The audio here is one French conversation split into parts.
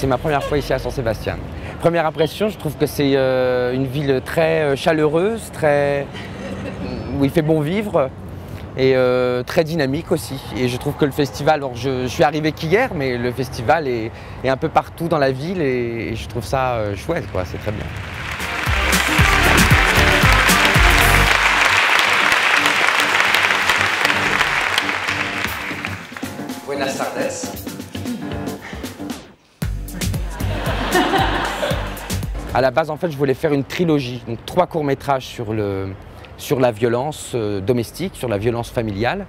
c'est ma première fois ici à San Sebastián. Première impression, je trouve que c'est une ville très chaleureuse, où il fait bon vivre et très dynamique aussi. Et je trouve que le festival, alors je suis arrivé qu'hier, mais le festival est un peu partout dans la ville et je trouve ça chouette, quoi. C'est très bien. Buenas tardes. À la base, en fait, je voulais faire une trilogie, donc 3 courts-métrages sur la violence domestique, sur la violence familiale.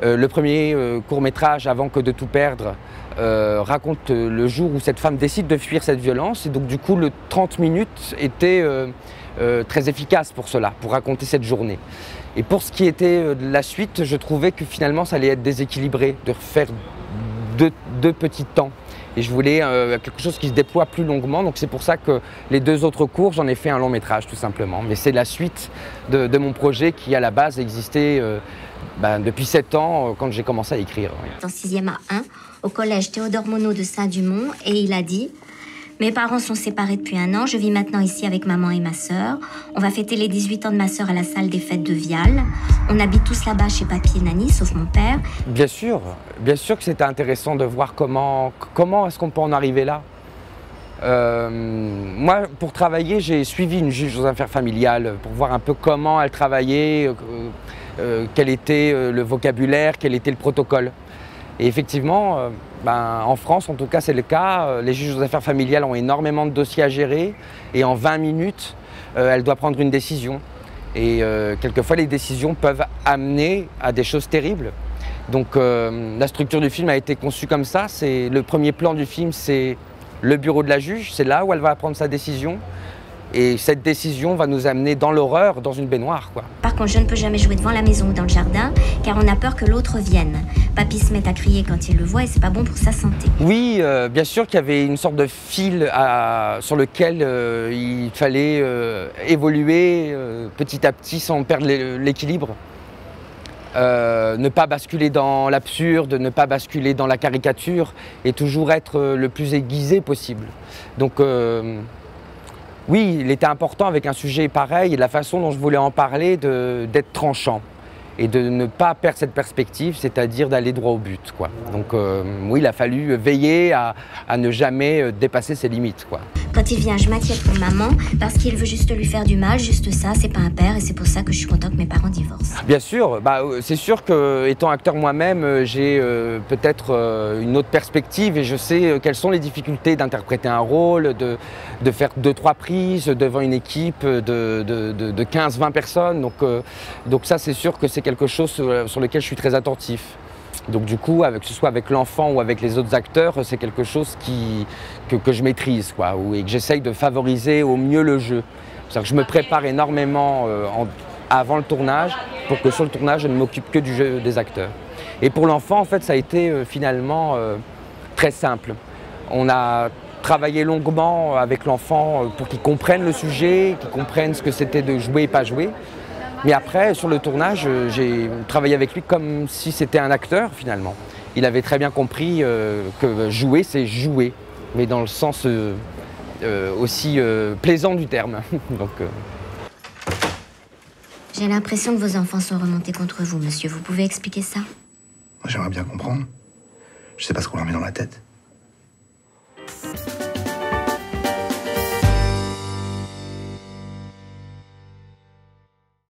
Le premier court-métrage, Avant que de tout perdre, raconte le jour où cette femme décide de fuir cette violence. Et donc, du coup, le 30 minutes était très efficace pour cela, pour raconter cette journée. Et pour ce qui était de la suite, je trouvais que finalement, ça allait être déséquilibré, de refaire deux petits temps. Et je voulais quelque chose qui se déploie plus longuement. Donc c'est pour ça que les 2 autres courts, j'en ai fait un long métrage tout simplement. Mais c'est la suite de mon projet qui à la base existait depuis 7 ans quand j'ai commencé à écrire. En 6e A1, au collège Théodore Monod de Saint-Dumont, et il a dit: mes parents sont séparés depuis 1 an, je vis maintenant ici avec maman et ma sœur. On va fêter les 18 ans de ma sœur à la salle des fêtes de Vial. On habite tous là-bas chez papy et Nani, sauf mon père. Bien sûr que c'était intéressant de voir comment est-ce qu'on peut en arriver là. Moi, pour travailler, j'ai suivi une juge aux affaires familiales pour voir un peu comment elle travaillait, quel était le vocabulaire, quel était le protocole. Et effectivement, en France, en tout cas, c'est le cas. Les juges aux affaires familiales ont énormément de dossiers à gérer et en 20 minutes, elle doit prendre une décision. Et quelquefois, les décisions peuvent amener à des choses terribles. Donc, la structure du film a été conçue comme ça. Le premier plan du film, c'est le bureau de la juge. C'est là où elle va prendre sa décision. Et cette décision va nous amener dans l'horreur, dans une baignoire, quoi. Par contre, je ne peux jamais jouer devant la maison ou dans le jardin, car on a peur que l'autre vienne. Papy se met à crier quand il le voit et c'est pas bon pour sa santé. Oui, bien sûr qu'il y avait une sorte de fil sur lequel il fallait évoluer petit à petit sans perdre l'équilibre. Ne pas basculer dans l'absurde, ne pas basculer dans la caricature et toujours être le plus aiguisé possible. Donc, oui, il était important avec un sujet pareil et de la façon dont je voulais en parler d'être tranchant et de ne pas perdre cette perspective, c'est-à-dire d'aller droit au but, quoi. Donc oui, il a fallu veiller à ne jamais dépasser ses limites, quoi. Quand il vient, je m'inquiète pour maman parce qu'il veut juste lui faire du mal, juste ça, c'est pas un père et c'est pour ça que je suis contente que mes parents divorcent. Bien sûr, c'est sûr que étant acteur moi-même, j'ai peut-être une autre perspective et je sais quelles sont les difficultés d'interpréter un rôle, de faire 2-3 prises devant une équipe de 15-20 personnes. Donc ça, c'est sûr que c'est quelque chose sur lequel je suis très attentif. Donc du coup, que ce soit avec l'enfant ou avec les autres acteurs, c'est quelque chose que je maîtrise, quoi, et que j'essaye de favoriser au mieux le jeu. C'est-à-dire que je me prépare énormément avant le tournage pour que sur le tournage, je ne m'occupe que du jeu des acteurs. Et pour l'enfant, en fait, ça a été finalement très simple. On a travaillé longuement avec l'enfant pour qu'il comprenne le sujet, qu'il comprenne ce que c'était de jouer et pas jouer. Mais après, sur le tournage, j'ai travaillé avec lui comme si c'était un acteur, finalement. Il avait très bien compris que jouer, c'est jouer, mais dans le sens aussi plaisant du terme. Donc, J'ai l'impression que vos enfants sont remontés contre vous, monsieur. Vous pouvez expliquer ça? J'aimerais bien comprendre. Je sais pas ce qu'on leur met dans la tête.